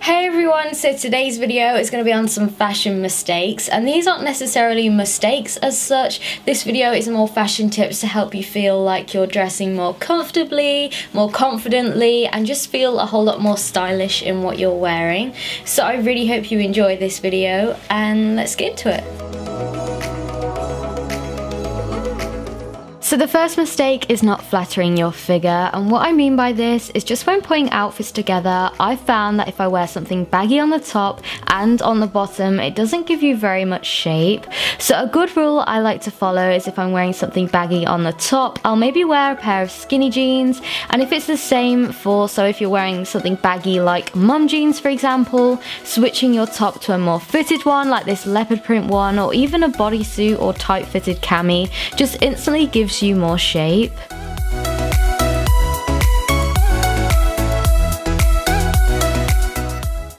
Hey everyone, so today's video is going to be on some fashion mistakes, and these aren't necessarily mistakes as such. This video is more fashion tips to help you feel like you're dressing more comfortably, more confidently, and just feel a whole lot more stylish in what you're wearing. So I really hope you enjoy this video, and let's get into it. So the first mistake is not flattering your figure, and what I mean by this is just when putting outfits together, I found that if I wear something baggy on the top and on the bottom, it doesn't give you very much shape. So a good rule I like to follow is if I'm wearing something baggy on the top, I'll maybe wear a pair of skinny jeans, and if it's the same so if you're wearing something baggy like mum jeans for example, switching your top to a more fitted one like this leopard print one, or even a bodysuit or tight fitted cami, just instantly gives you more shape.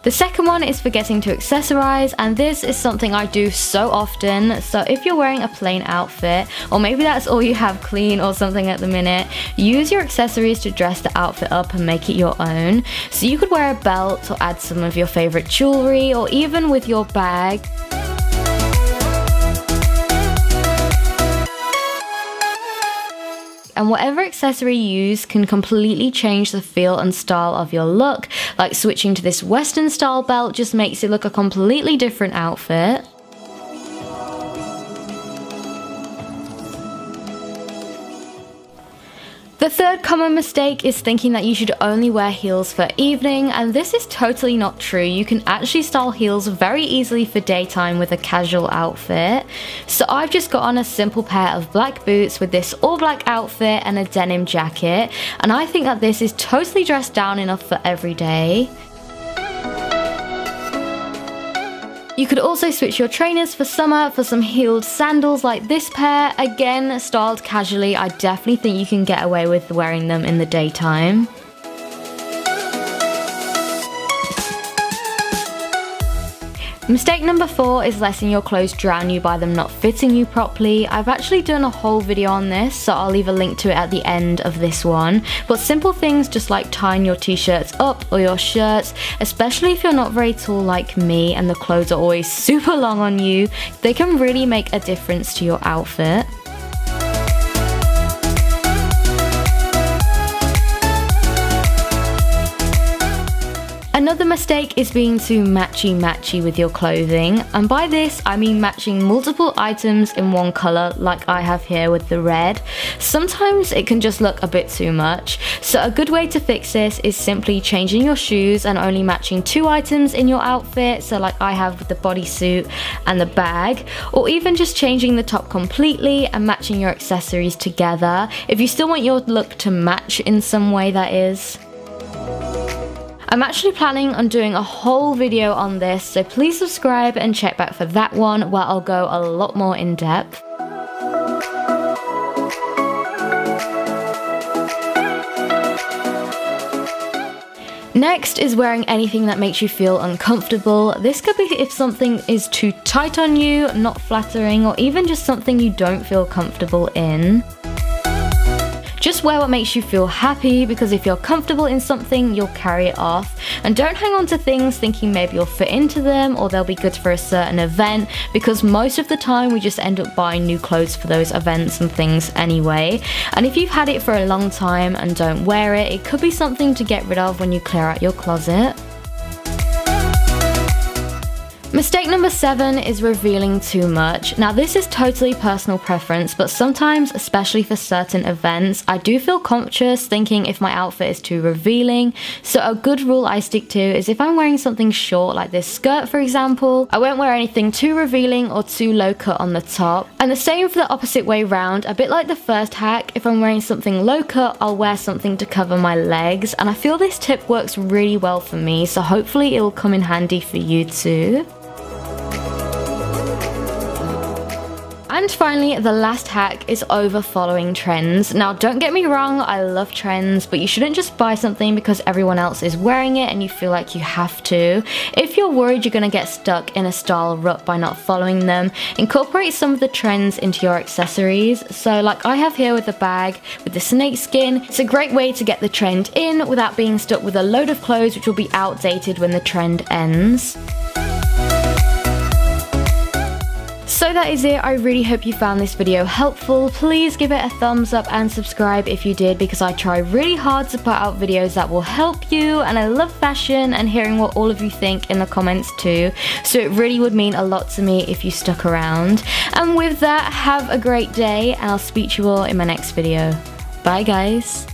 The second one is forgetting to accessorize, and this is something I do so often. So if you're wearing a plain outfit, or maybe that's all you have clean or something at the minute, use your accessories to dress the outfit up and make it your own. So you could wear a belt or add some of your favorite jewelry, or even with your bag. And whatever accessory you use can completely change the feel and style of your look. Like switching to this Western style belt just makes it look a completely different outfit. The third common mistake is thinking that you should only wear heels for evening, and this is totally not true. You can actually style heels very easily for daytime with a casual outfit. So I've just got on a simple pair of black boots with this all black outfit and a denim jacket, and I think that this is totally dressed down enough for every day. You could also switch your trainers for summer for some heeled sandals like this pair. Again, styled casually, I definitely think you can get away with wearing them in the daytime. Mistake number 4 is letting your clothes drown you by them not fitting you properly. I've actually done a whole video on this, so I'll leave a link to it at the end of this one. But simple things just like tying your t-shirts up or your shirts, especially if you're not very tall like me and the clothes are always super long on you, they can really make a difference to your outfit. Another mistake is being too matchy-matchy with your clothing, and by this I mean matching multiple items in one colour like I have here with the red. Sometimes it can just look a bit too much, so a good way to fix this is simply changing your shoes and only matching 2 items in your outfit, so like I have with the bodysuit and the bag, or even just changing the top completely and matching your accessories together, if you still want your look to match in some way, that is. I'm actually planning on doing a whole video on this, so please subscribe and check back for that one where I'll go a lot more in depth. Next is wearing anything that makes you feel uncomfortable. This could be if something is too tight on you, not flattering, or even just something you don't feel comfortable in. Just wear what makes you feel happy, because if you're comfortable in something, you'll carry it off. And don't hang on to things thinking maybe you'll fit into them or they'll be good for a certain event, because most of the time we just end up buying new clothes for those events and things anyway. And if you've had it for a long time and don't wear it, it could be something to get rid of when you clear out your closet. Mistake number 7 is revealing too much. Now this is totally personal preference, but sometimes, especially for certain events, I do feel conscious thinking if my outfit is too revealing. So a good rule I stick to is if I'm wearing something short like this skirt for example, I won't wear anything too revealing or too low cut on the top. And the same for the opposite way round, a bit like the first hack, if I'm wearing something low cut, I'll wear something to cover my legs, and I feel this tip works really well for me, so hopefully it will come in handy for you too. And finally, the last hack is over following trends. Now, don't get me wrong, I love trends, but you shouldn't just buy something because everyone else is wearing it and you feel like you have to. If you're worried you're gonna get stuck in a style rut by not following them, incorporate some of the trends into your accessories. So like I have here with the bag with the snake skin, it's a great way to get the trend in without being stuck with a load of clothes which will be outdated when the trend ends. So that is it. I really hope you found this video helpful. Please give it a thumbs up and subscribe if you did, because I try really hard to put out videos that will help you, and I love fashion and hearing what all of you think in the comments too. So it really would mean a lot to me if you stuck around. And with that, have a great day and I'll speak to you all in my next video. Bye guys.